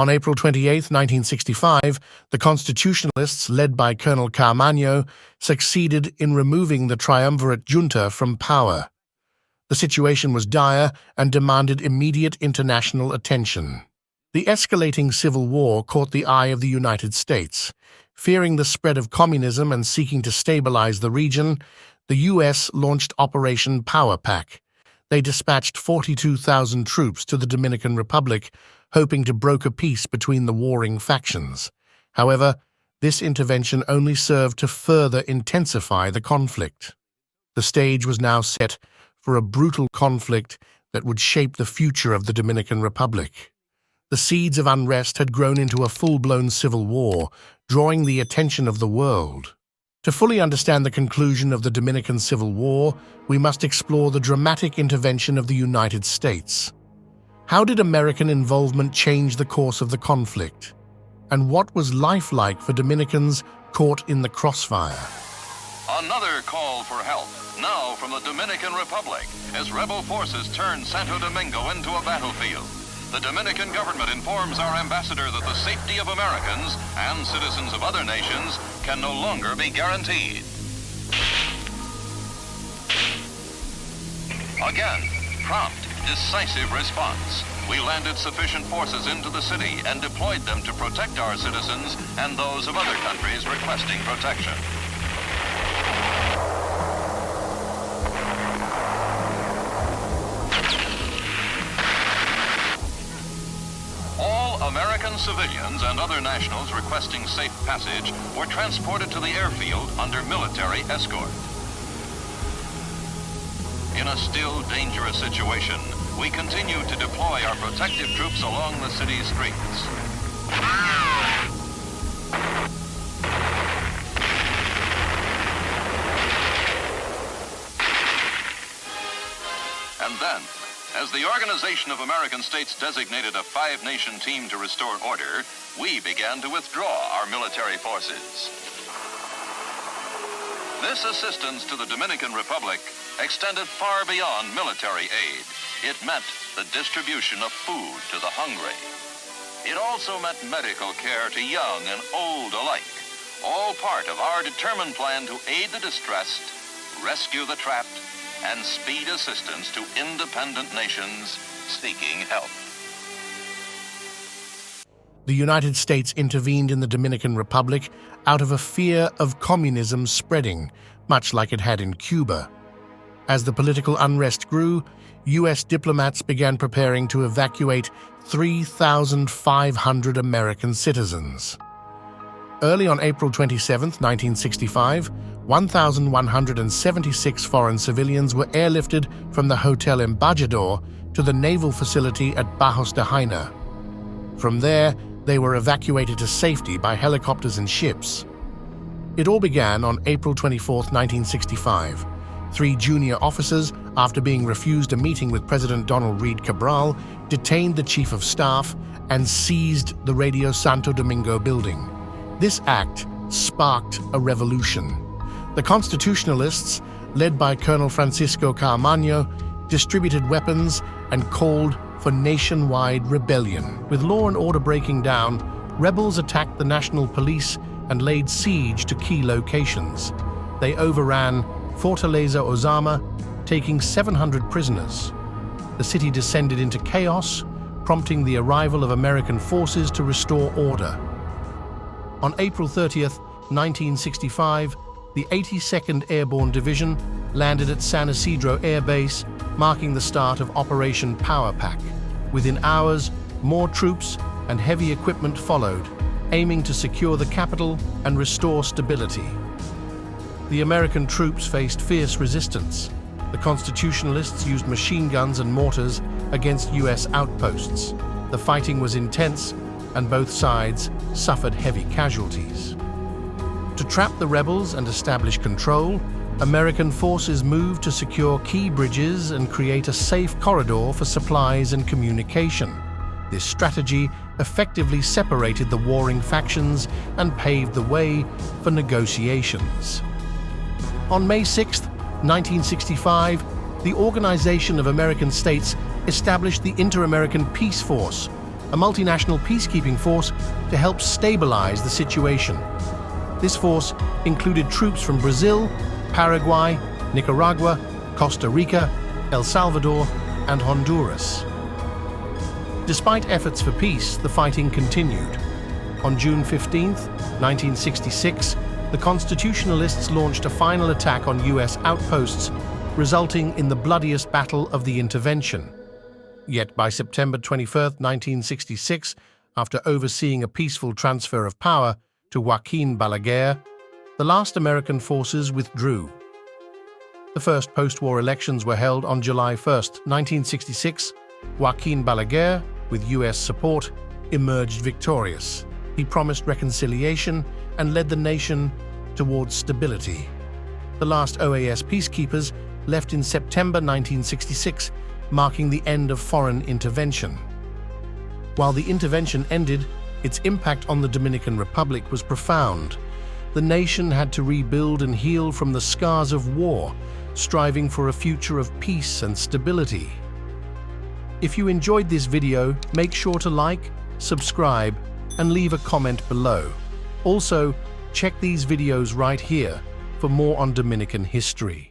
On April 28, 1965, the Constitutionalists, led by Colonel Carmagno, succeeded in removing the triumvirate junta from power. The situation was dire and demanded immediate international attention. The escalating civil war caught the eye of the United States. Fearing the spread of communism and seeking to stabilize the region, the U.S. launched Operation Power Pack. They dispatched 42,000 troops to the Dominican Republic, hoping to broker peace between the warring factions. However, this intervention only served to further intensify the conflict. The stage was now set for a brutal conflict that would shape the future of the Dominican Republic. The seeds of unrest had grown into a full-blown civil war, drawing the attention of the world. To fully understand the conclusion of the Dominican Civil War, we must explore the dramatic intervention of the United States. How did American involvement change the course of the conflict? And what was life like for Dominicans caught in the crossfire? Another call for help, now from the Dominican Republic, as rebel forces turn Santo Domingo into a battlefield. The Dominican government informs our ambassador that the safety of Americans and citizens of other nations can no longer be guaranteed. Again, prompt, decisive response. We landed sufficient forces into the city and deployed them to protect our citizens and those of other countries requesting protection. American civilians and other nationals requesting safe passage were transported to the airfield under military escort. In a still dangerous situation, we continue to deploy our protective troops along the city's streets. And then, as the Organization of American States designated a five-nation team to restore order, we began to withdraw our military forces. This assistance to the Dominican Republic extended far beyond military aid. It meant the distribution of food to the hungry. It also meant medical care to young and old alike, all part of our determined plan to aid the distressed, rescue the trapped, and speed assistance to independent nations seeking help. The United States intervened in the Dominican Republic out of a fear of communism spreading, much like it had in Cuba. As the political unrest grew, U.S. diplomats began preparing to evacuate 3,500 American citizens. Early on April 27, 1965, 1,176 foreign civilians were airlifted from the Hotel Embajador to the naval facility at Bajos de Jaina. From there, they were evacuated to safety by helicopters and ships. It all began on April 24, 1965. Three junior officers, after being refused a meeting with President Donald Reed Cabral, detained the Chief of Staff and seized the Radio Santo Domingo building. This act sparked a revolution. The Constitutionalists, led by Colonel Francisco Carmagno, distributed weapons and called for nationwide rebellion. With law and order breaking down, rebels attacked the national police and laid siege to key locations. They overran Fortaleza Ozama, taking 700 prisoners. The city descended into chaos, prompting the arrival of American forces to restore order. On April 30, 1965, the 82nd Airborne Division landed at San Isidro Air Base, marking the start of Operation Power Pack. Within hours, more troops and heavy equipment followed, aiming to secure the capital and restore stability. The American troops faced fierce resistance. The Constitutionalists used machine guns and mortars against U.S. outposts. The fighting was intense, and both sides suffered heavy casualties. To trap the rebels and establish control, American forces moved to secure key bridges and create a safe corridor for supplies and communication. This strategy effectively separated the warring factions and paved the way for negotiations. On May 6, 1965, the Organization of American States established the Inter-American Peace Force, a multinational peacekeeping force to help stabilize the situation. This force included troops from Brazil, Paraguay, Nicaragua, Costa Rica, El Salvador, and Honduras. Despite efforts for peace, the fighting continued. On June 15, 1966, the Constitutionalists launched a final attack on U.S. outposts, resulting in the bloodiest battle of the intervention. Yet by September 21, 1966, after overseeing a peaceful transfer of power to Joaquin Balaguer, the last American forces withdrew. The first post-war elections were held on July 1, 1966. Joaquin Balaguer, with U.S. support, emerged victorious. He promised reconciliation and led the nation towards stability. The last OAS peacekeepers left in September 1966, marking the end of foreign intervention. While the intervention ended, its impact on the Dominican Republic was profound. The nation had to rebuild and heal from the scars of war, striving for a future of peace and stability. If you enjoyed this video, make sure to like, subscribe, and leave a comment below. Also, check these videos right here for more on Dominican history.